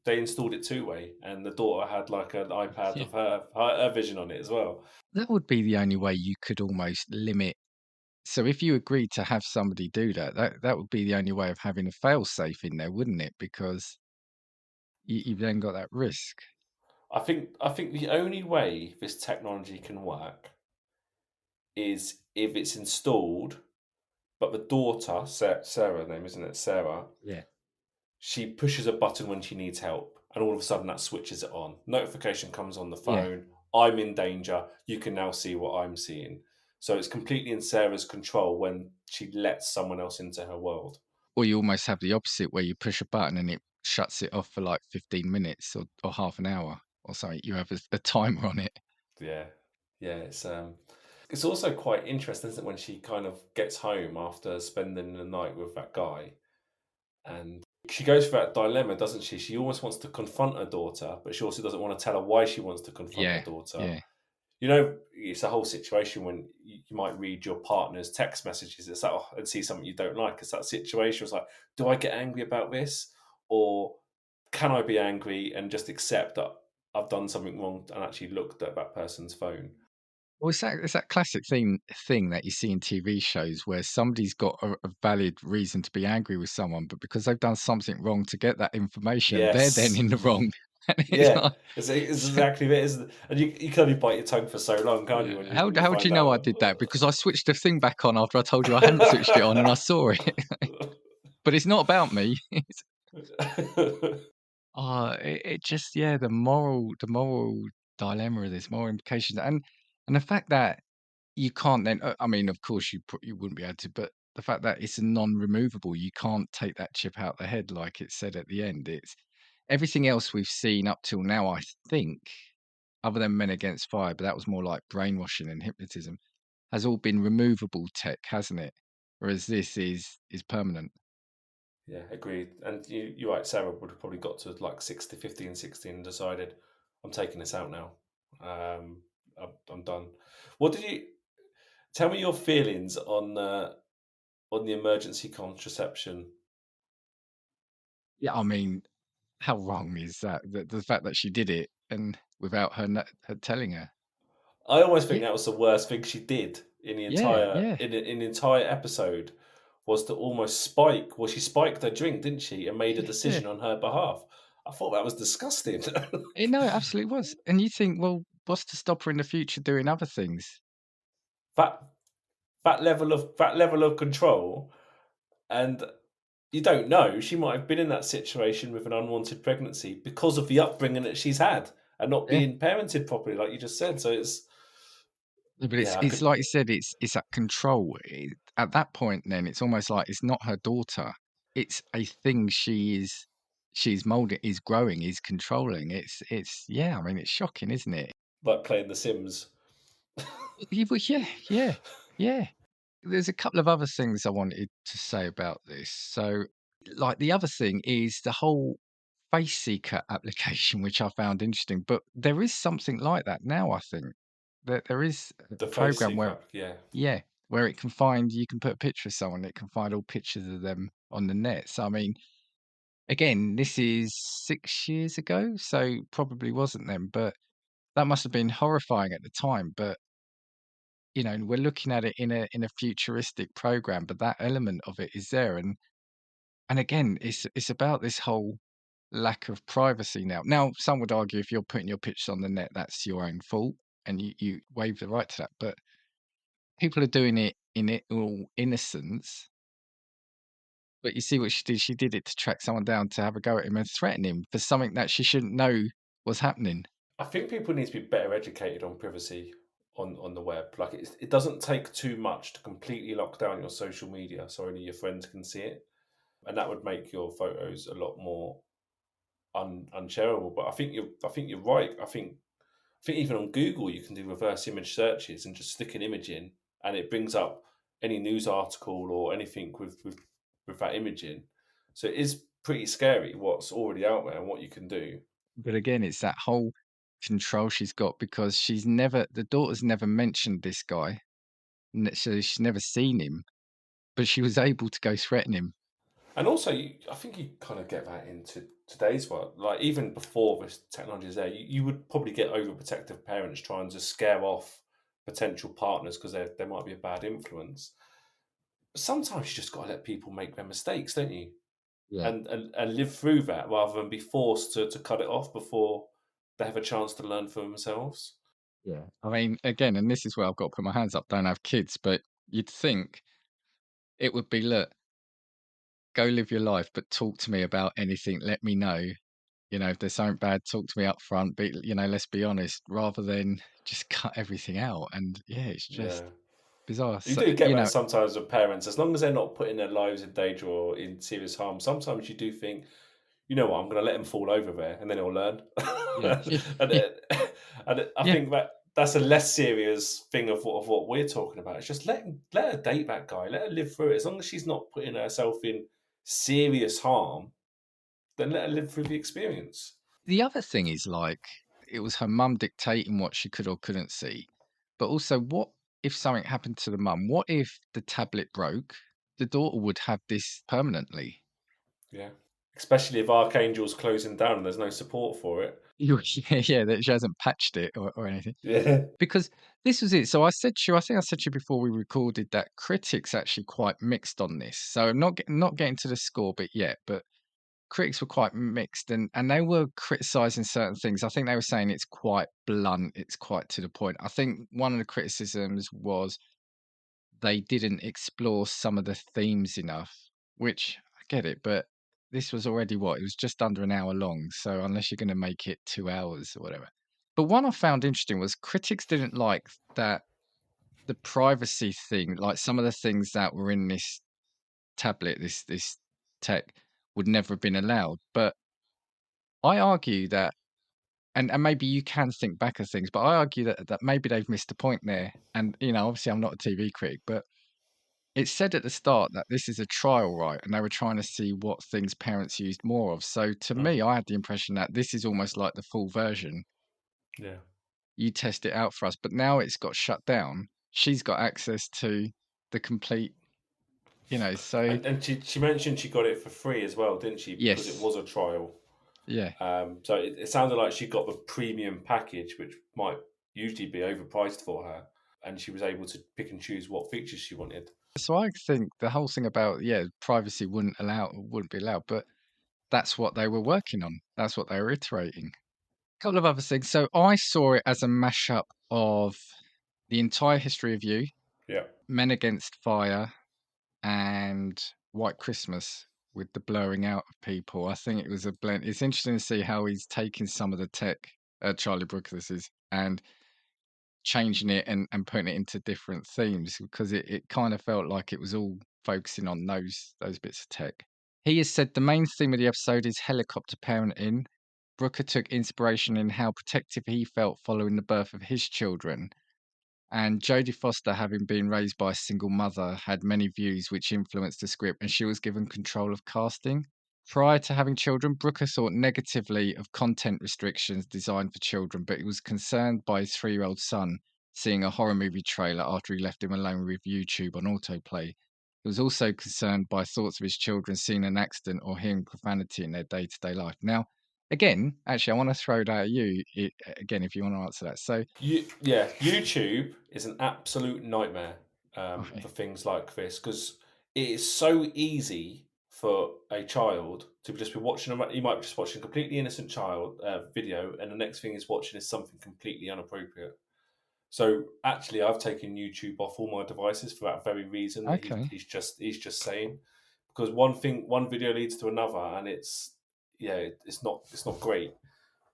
S2: they installed it two way, and the daughter had like an iPad
S1: Yeah,
S2: of her vision on it as well.
S1: that would be the only way you could almost limit. So if you agreed to have somebody do that, that would be the only way of having a fail safe in there, wouldn't it? Because you've then got that risk.
S2: I think the only way this technology can work is if it's installed, but the daughter, Sarah, name isn't it, Sarah?
S1: Yeah,
S2: She pushes a button when she needs help, and all of a sudden that switches it on. Notification comes on the
S1: yeah.
S2: phone. I'm in danger. You can now see what I'm seeing. So it's completely in Sarah's control when she lets someone else into her world.
S1: Or you almost have the opposite where you push a button and it shuts it off for like 15 minutes or half an hour or something. You have a timer on it.
S2: Yeah, yeah. It's also quite interesting, isn't it, when she kind of gets home after spending the night with that guy, and she goes through that dilemma, doesn't she? She almost wants to confront her daughter, but she also doesn't want to tell her why she wants to confront her
S1: Yeah,
S2: daughter.
S1: yeah.
S2: It's a whole situation when you might read your partner's text messages. It's like, oh, and see something you don't like. It's that situation. It's like, do I get angry about this, or can I be angry and just accept that I've done something wrong and actually looked at that person's phone?
S1: Well, it's that classic thing that you see in TV shows where somebody's got a valid reason to be angry with someone, but because they've done something wrong to get that information, they're then
S2: Yes,
S1: in the wrong. And it's
S2: yeah,
S1: like,
S2: it's
S1: so,
S2: exactly it, isn't it? And you can only bite your tongue for so long, can't you?
S1: yeah.
S2: When you when you
S1: How do
S2: find
S1: you know I
S2: out.
S1: did that? Because I switched the thing back on after I told you I hadn't switched it on, and I saw it. But it's not about me. It just yeah, the moral dilemma of this, moral implications, and the fact that you can't then. I mean, of course, you wouldn't be able to, but the fact that it's a non-removable, you can't take that chip out the head, like it said at the end. It's everything else we've seen up till now. I think, other than Men Against Fire, but that was more like brainwashing and hypnotism, has all been removable tech, hasn't it? Whereas this is permanent.
S2: Yeah, agreed. And you're right, Sarah would have probably got to like 60, 50 and 16 and decided, I'm taking this out now. I'm done. What did you tell me your feelings on on the emergency contraception.
S1: Yeah, I mean, how wrong is that? The fact that she did it and without her telling her.
S2: I almost think
S1: Yeah,
S2: that was the worst thing she did in the
S1: yeah,
S2: entire
S1: yeah,
S2: in the entire episode was to almost spike. Well, she spiked her drink, didn't she, and made a
S1: yeah, yeah.
S2: decision on her behalf. I thought that was disgusting.
S1: No, it absolutely was. And you think, well, what's to stop her in the future doing other things?
S2: that that level of control, and you don't know. She might have been in that situation with an unwanted pregnancy because of the upbringing that she's had and not
S1: Yeah.
S2: being parented properly, like you just said. So it's
S1: Yeah, but
S2: yeah, I
S1: it's
S2: could
S1: like you said, it's that control. At that point, then it's almost like it's not her daughter. It's a thing she's molding, is growing, is controlling. It's yeah. I mean, it's shocking, isn't it?
S2: like playing The Sims.
S1: Well, yeah, yeah, yeah. There's a couple of other things I wanted to say about this. So, like the other thing is the whole face seeker application, which I found interesting. But there is something like that now. I think that there is
S2: The
S1: a
S2: face
S1: program where
S2: seeker, yeah.
S1: yeah, where it can find you can put a picture of someone, it can find all pictures of them on the net. So I mean, again, this is 6 years ago, so probably wasn't them, but that must have been horrifying at the time. But we're looking at it in a futuristic program, but that element of it is there. And again, it's about this whole lack of privacy now. Now, some would argue if you're putting your pictures on the net, that's your own fault, and you waive the right to that. But people are doing it in it all innocence. But you see what she did? She did it to track someone down to have a go at him and threaten him for something that she shouldn't know was happening.
S2: I think people need to be better educated on privacy on the web. Like it doesn't take too much to completely lock down your social media so only your friends can see it, and that would make your photos a lot more unshareable. But I think you're right. I think even on Google you can do reverse image searches and just stick an image in, and it brings up any news article or anything with that image in. So it is pretty scary what's already out there and what you can do.
S1: But again, it's that whole control she's got because the daughter's never mentioned this guy, so she's never seen him, but she was able to go threaten him.
S2: And also, I think you kind of get that into today's world. Like even before this technology is there, you would probably get overprotective parents trying to scare off potential partners because they might be a bad influence. But sometimes you just got to let people make their mistakes, don't you?
S1: Yeah.
S2: And live through that rather than be forced to cut it off before they have a chance to learn for themselves.
S1: Yeah. I mean, again, and this is where I've got to put my hands up, don't have kids, but you'd think it would be, look, go live your life, but talk to me about anything. Let me know. If there's something bad, talk to me up front. But let's be honest, rather than just cut everything out. And yeah, it's
S2: Yeah.
S1: just bizarre.
S2: You
S1: So,
S2: do get that sometimes with parents, as long as they're not putting their lives in danger or in serious harm. Sometimes you do think, you know what, I'm going to let him fall over there, and then he'll learn.
S1: yeah,
S2: and
S1: yeah,
S2: I
S1: yeah.
S2: think that's a less serious thing of what we're talking about. It's just let her date that guy, let her live through it. As long as she's not putting herself in serious harm, then let her live through the experience.
S1: The other thing is like it was her mum dictating what she could or couldn't see. But also, what if something happened to the mum? What if the tablet broke? The daughter would have this permanently.
S2: Yeah, especially if Archangel's closing down and there's no support for it.
S1: Yeah, yeah, that she hasn't patched it or anything.
S2: Yeah,
S1: Because this was it. So I think I said to you before we recorded that critics actually quite mixed on this. So I'm not getting to the score bit yet, but critics were quite mixed and they were criticizing certain things. I think they were saying it's quite blunt, it's quite to the point. I think one of the criticisms was they didn't explore some of the themes enough, which I get it, but this was already what? It was just under an hour long. So unless you're going to make it 2 hours or whatever. But one I found interesting was critics didn't like that the privacy thing, like some of the things that were in this tablet, this tech, would never have been allowed. But I argue that, and maybe you can think back of things, but I argue that maybe they've missed a point there. And obviously, I'm not a TV critic, but it said at the start that this is a trial, right? And they were trying to see what things parents used more of. So to me,
S2: mm,
S1: I had the impression that this is almost like the full version.
S2: yeah.
S1: You test it out for us, but now it's got shut down. She's got access to the complete. So
S2: And she mentioned she got it for free as well, didn't she? Because it
S1: yes,
S2: was a trial.
S1: yeah.
S2: So it sounded like she got the premium package, which might usually be overpriced for her, and she was able to pick and choose what features she wanted.
S1: So I think the whole thing about privacy wouldn't be allowed, but that's what they were working on. That's what they were iterating. A couple of other things. So I saw it as a mashup of the entire history of you,
S2: Yeah.
S1: Men Against Fire, and White Christmas with the blurring out of people. I think it was a blend. It's interesting to see how he's taking some of the tech, Charlie Brooker is, and changing it and putting it into different themes because it kind of felt like it was all focusing on those bits of tech. He has said the main theme of the episode is helicopter parenting. Brooker took inspiration in how protective he felt following the birth of his children, and Jodie Foster, having been raised by a single mother, had many views which influenced the script, and she was given control of casting. Prior to having children, Brooker thought negatively of content restrictions designed for children, but he was concerned by his 3-year-old son seeing a horror movie trailer after he left him alone with YouTube on autoplay. He was also concerned by thoughts of his children seeing an accident or hearing profanity in their day to day life. Now, again, actually, I want to throw that at you again if you want to answer that. So,
S2: Yeah, YouTube is an absolute nightmare
S1: okay,
S2: for things like this because it is so easy for a child to just be watching. You might be just watching a completely innocent child video, and the next thing is watching is something completely inappropriate. So actually, I've taken YouTube off all my devices for that very reason that
S1: okay.
S2: he's just saying because one video leads to another, and it's not great.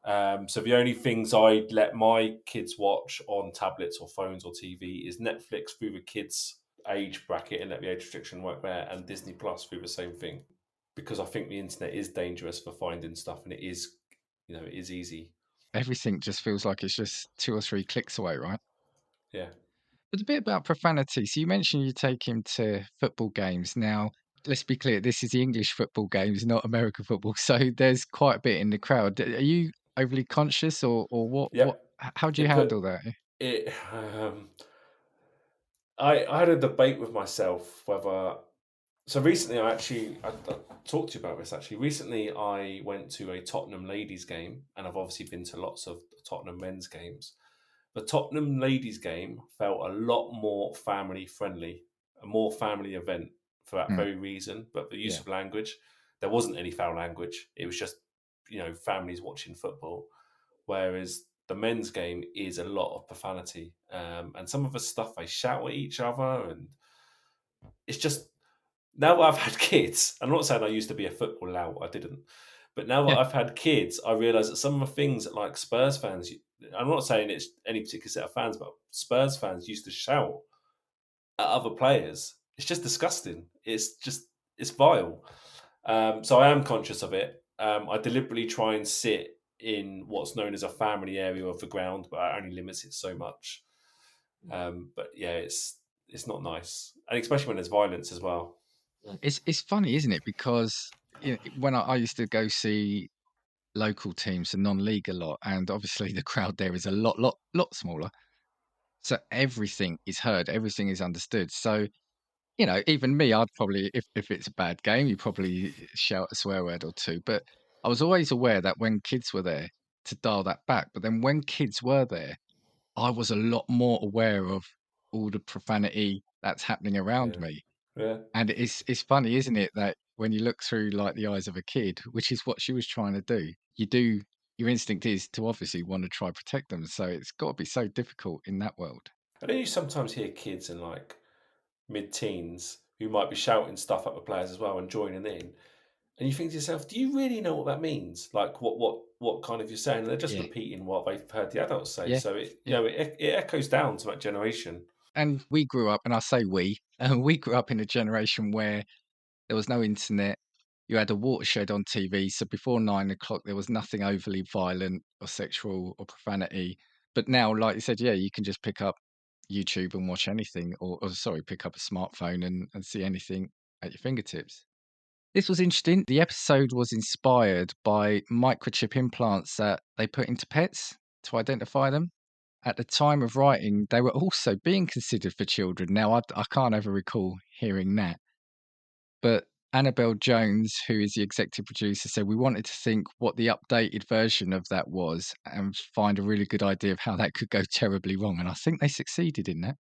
S2: So the only things I let my kids watch on tablets or phones or TV is Netflix through the kids' age bracket and let the age restriction work there, and Disney Plus through the same thing. Because I think the internet is dangerous for finding stuff, and it is, it is easy.
S1: Everything just feels like it's just 2 or 3 clicks away, right?
S2: Yeah.
S1: But a bit about profanity. So you mentioned you take him to football games. Now, let's be clear, this is the English football games, not American football. So there's quite a bit in the crowd. Are you overly conscious or
S2: Yep.
S1: how do you
S2: It put
S1: handle that?
S2: it. I had a debate with myself whether. So recently, I talked to you about this. Actually, recently I went to a Tottenham ladies game, and I've obviously been to lots of Tottenham men's games. The Tottenham ladies game felt a lot more family friendly, a more family event for that
S1: Hmm,
S2: very reason. But the use
S1: yeah.
S2: of language, there wasn't any foul language. It was just families watching football. Whereas the men's game is a lot of profanity, and some of the stuff they shout at each other, and it's just now that I've had kids. I'm not saying I used to be a football lout. I didn't. But now that
S1: Yeah.
S2: I've had kids, I realise that some of the things that like Spurs fans, I'm not saying it's any particular set of fans, but Spurs fans used to shout at other players. It's just disgusting. It's vile. So I am conscious of it. I deliberately try and sit in what's known as a family area of the ground, but I only limits it so much. But yeah, it's not nice, and especially when there's violence as well.
S1: It's funny, isn't it? Because when I used to go see local teams and non-league a lot, and obviously the crowd there is a lot smaller. So everything is heard, everything is understood. So even me, I'd probably, if it's a bad game, you probably shout a swear word or two. But I was always aware that when kids were there, to dial that back. But then when kids were there, I was a lot more aware of all the profanity that's happening around
S2: Yeah,
S1: me.
S2: yeah.
S1: And it's funny, isn't it, that when you look through like the eyes of a kid, which is what she was trying to do, your instinct is to obviously want to try protect them. So it's got to be so difficult in that world.
S2: I know you sometimes hear kids in like mid-teens who might be shouting stuff at the players as well and joining in, and you think to yourself, do you really know what that means? Like what kind of you're saying? They're just
S1: Yeah.
S2: repeating what they've heard the adults say.
S1: Yeah.
S2: So it
S1: Yeah.
S2: it echoes down to that generation.
S1: And we grew up, and I say we, we grew up in a generation where there was no internet. You had a watershed on TV. So before 9 o'clock, there was nothing overly violent or sexual or profanity. But now, like you said, yeah, you can just pick up YouTube and watch anything, or sorry, pick up a smartphone and see anything at your fingertips. This was interesting. The episode was inspired by microchip implants that they put into pets to identify them. At the time of writing, they were also being considered for children. Now, I can't ever recall hearing that. But Annabelle Jones, who is the executive producer, said we wanted to think what the updated version of that was and find a really good idea of how that could go terribly wrong. And I think they succeeded in that.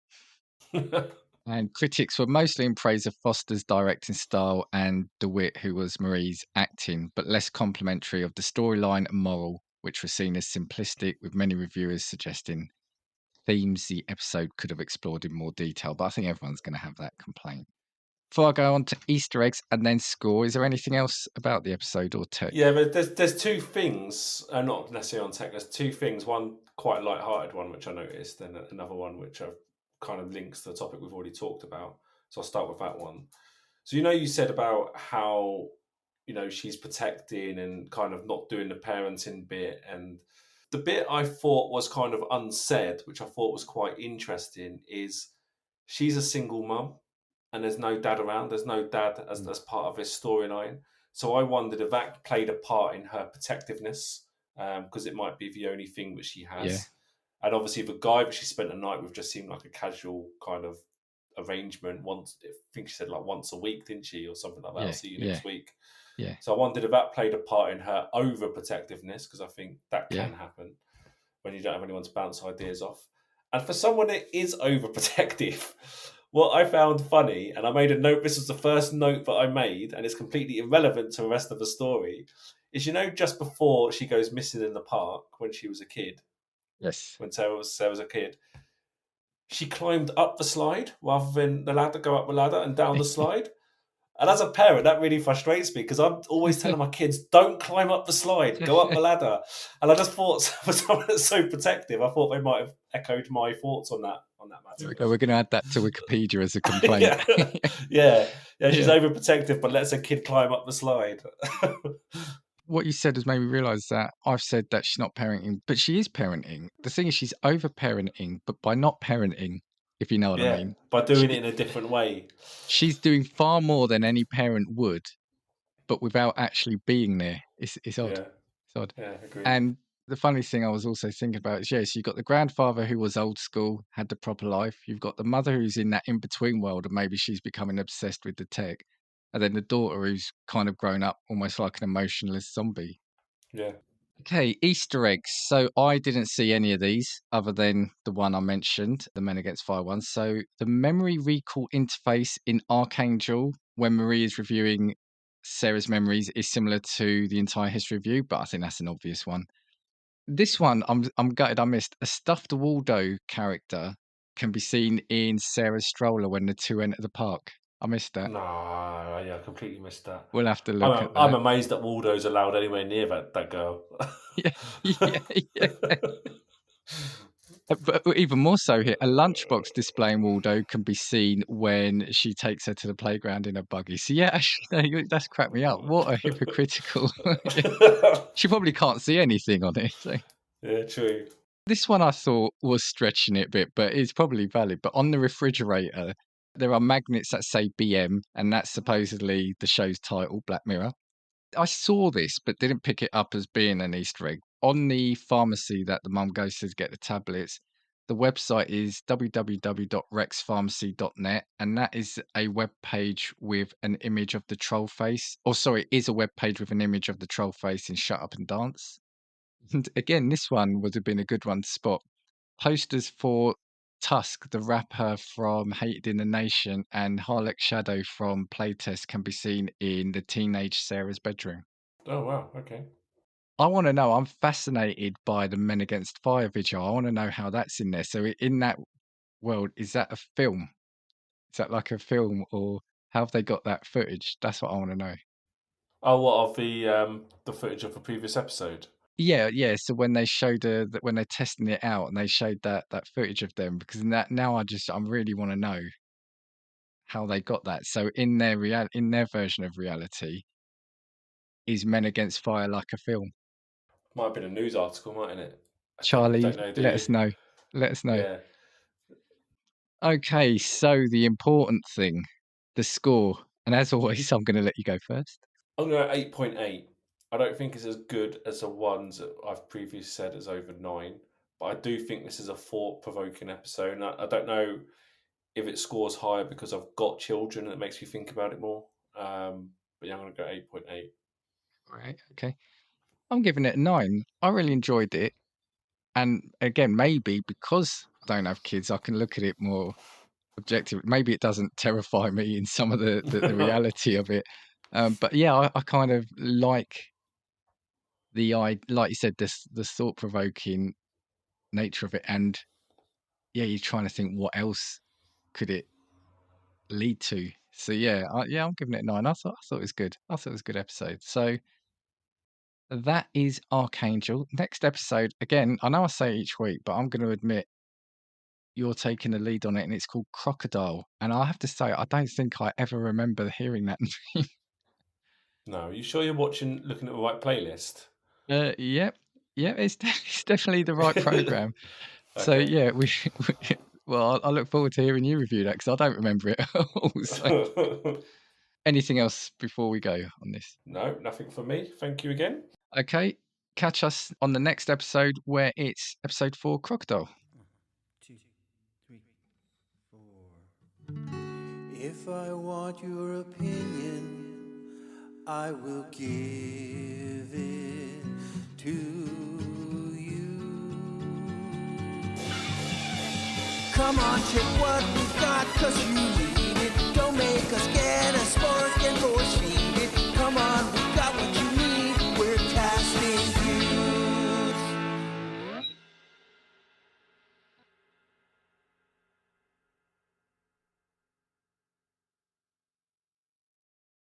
S1: And critics were mostly in praise of Foster's directing style and DeWitt, who was Marie's, acting, but less complimentary of the storyline and moral, which were seen as simplistic, with many reviewers suggesting themes the episode could have explored in more detail. But I think everyone's going to have that complaint. Before I go on to Easter eggs and then score, is there anything else about the episode or tech?
S2: Yeah, but there's two things, not necessarily on tech. There's two things. One quite a light-hearted one, which I noticed, and another one which kind of links to the topic we've already talked about. So I'll start with that one. So you said about how she's protecting and kind of not doing the parenting bit, and the bit I thought was kind of unsaid, which I thought was quite interesting, is she's a single mum and there's no dad around. There's no dad as part of his storyline. So I wondered if that played a part in her protectiveness, because it might be the only thing that she
S1: Yeah,
S2: has. And obviously, the guy that she spent the night with just seemed like a casual kind of arrangement. I think she said like once a week, didn't she, or something like that? I'll
S1: yeah,
S2: see you
S1: yeah,
S2: next week.
S1: yeah,
S2: So I wondered if that played a part in her overprotectiveness, because I think that
S1: yeah.
S2: can happen when you don't have anyone to bounce ideas off. And for someone that is overprotective, what I found funny, and I made a note, this was the first note that I made, and it's completely irrelevant to the rest of the story, is just before she goes missing in the park when she was a kid,
S1: Yes.
S2: when Sarah was a kid, she climbed up the slide rather than the ladder, go up the ladder and down the slide. And as a parent, that really frustrates me because I'm always telling my kids, don't climb up the slide, go up the ladder. And I just thought, for someone that's so protective, I thought they might have echoed my thoughts on that
S1: There we
S2: matter.
S1: go. We're going to add that to Wikipedia as a complaint.
S2: yeah, yeah. She's
S1: Yeah.
S2: overprotective, but lets a kid climb up the slide.
S1: What you said has made me realise that I've said that she's not parenting, but she is parenting. The thing is, she's over parenting, but by not parenting, if you know what I
S2: yeah,
S1: mean,
S2: by doing it
S1: she,
S2: in a different way.
S1: she's doing far more than any parent would, but without actually being there. It's odd.
S2: Yeah,
S1: It's odd.
S2: yeah, agreed.
S1: And the funny thing I was also thinking about is, yes, you've got the grandfather who was old school, had the proper life. You've got the mother who's in that in between world, and maybe she's becoming obsessed with the tech. And then the daughter who's kind of grown up almost like an emotionless zombie.
S2: Yeah.
S1: Okay, Easter eggs. So I didn't see any of these other than the one I mentioned, the Men Against Fire one. So the memory recall interface in Arkangel, when Marie is reviewing Sarah's memories, is similar to the entire history review, but I think that's an obvious one. This one, I'm gutted I missed. A stuffed Waldo character can be seen in Sarah's stroller when the two enter the park. I missed that.
S2: No, yeah, I completely missed that.
S1: We'll have to look
S2: I'm
S1: at
S2: I'm
S1: that.
S2: amazed that Waldo's allowed anywhere near that girl.
S1: Yeah, yeah, yeah. But even more so here, a lunchbox displaying Waldo can be seen when she takes her to the playground in a buggy. So yeah, actually, no, that's cracked me up. What a hypocritical. Yeah. She probably can't see anything on it. So.
S2: Yeah, true.
S1: This one I thought was stretching it a bit, but it's probably valid. But on the refrigerator, there are magnets that say BM, and that's supposedly the show's title, Black Mirror. I saw this, but didn't pick it up as being an Easter egg. On the pharmacy that the mum goes to get the tablets, the website is www.rexpharmacy.net, and that is a web page with an image of the troll face. Or sorry, it is a web page with an image of the troll face in Shut Up and Dance. And again, this one would have been a good one to spot. Posters for Tusk, the rapper from Hated in the Nation, and Harlech Shadow from Playtest can be seen in the teenage Sarah's bedroom.
S2: Oh wow, okay.
S1: I want to know, I'm fascinated by the Men Against Fire video. I want to know how that's in there. So in that world, is that a film? Is that like a film, or how have they got that footage? That's what I want to know.
S2: Oh, what of the footage of the previous episode?
S1: Yeah, yeah. So when they showed that when they're testing it out and they showed that footage of them, because in that now I really want to know how they got that. So in their version of reality, is Men Against Fire like a film?
S2: Might have been a news article, mightn't it? You don't
S1: Charlie,
S2: know, do
S1: let
S2: you?
S1: us know. Let us know.
S2: Yeah.
S1: Okay, so the important thing, the score. And as always, I'm going to let you go first.
S2: I'm going to 8.8. I don't think it's as good as the ones that I've previously said as over 9, but I do think this is a thought-provoking episode. And I don't know if it scores higher because I've got children and it makes me think about it more. But yeah, I'm going to go 8.8.
S1: Right. Okay. I'm giving it a 9. I really enjoyed it. And again, maybe because I don't have kids, I can look at it more objective. Maybe it doesn't terrify me in some of the reality of it. But yeah, I kind of like like you said, the thought provoking nature of it. And yeah, you're trying to think what else could it lead to. So yeah, I'm giving it a 9. I thought it was good. I thought it was a good episode. So that is Archangel. Next episode, again, I know I say it each week, but I'm going to admit you're taking the lead on it, and it's called Crocodile. And I have to say, I don't think I ever remember hearing that name.
S2: No, are you sure you're looking at the right playlist?
S1: Yep, yep, it's definitely the right program. So
S2: Okay.
S1: yeah, well, I look forward to hearing you review that because I don't remember it at all. So anything else before we go on this?
S2: No, nothing for me. Thank you again.
S1: Okay, catch us on the next episode where it's episode 4, Crocodile.
S3: 2, 3, 4. If I want your opinion, I will give it to you. Come on, take what we've got, 'cause you